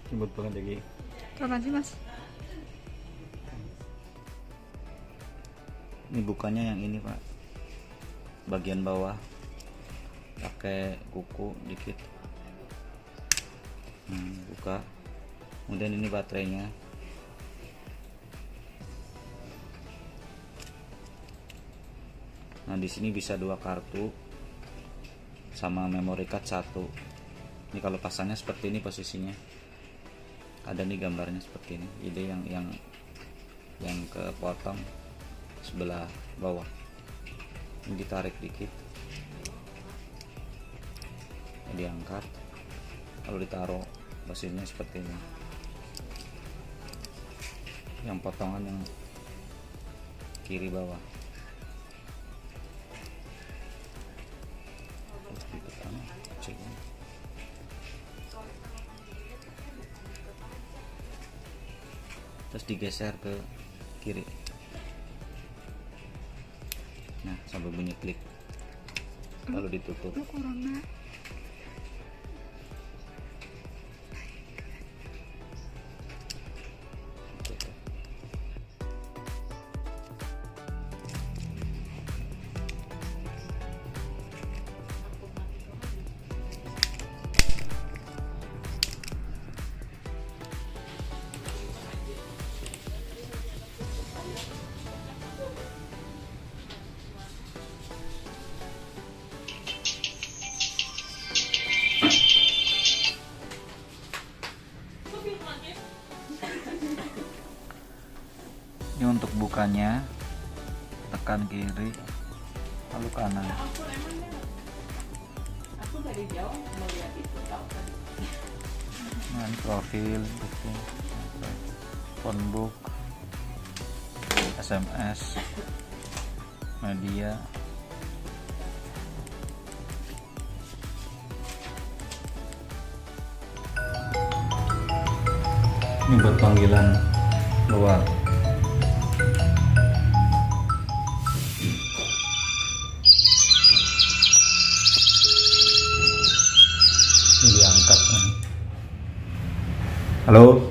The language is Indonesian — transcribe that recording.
Jemput banget lagi. Kapan sih mas? Ini bukanya yang ini pak, bagian bawah pakai kuku dikit. Buka. Kemudian ini baterainya. Nah di sini bisa 2 kartu sama memory card 1. Ini kalau pasangnya seperti ini posisinya. Ada nih gambarnya seperti ini. Ini yang kepotong sebelah bawah. Ini ditarik dikit, ini diangkat, lalu ditaruh posisinya seperti ini. Yang potongan yang kiri bawah. Terus digeser ke kiri. Nah sampai bunyi klik, lalu ditutup. Corona. Ini untuk bukanya, tekan kiri lalu kanan. Aku dari jauh melihat itu tahu kan. Nah, ini profil gitu. Phonebook, SMS, media. Ini buat panggilan luar. Ini diangkat. Halo.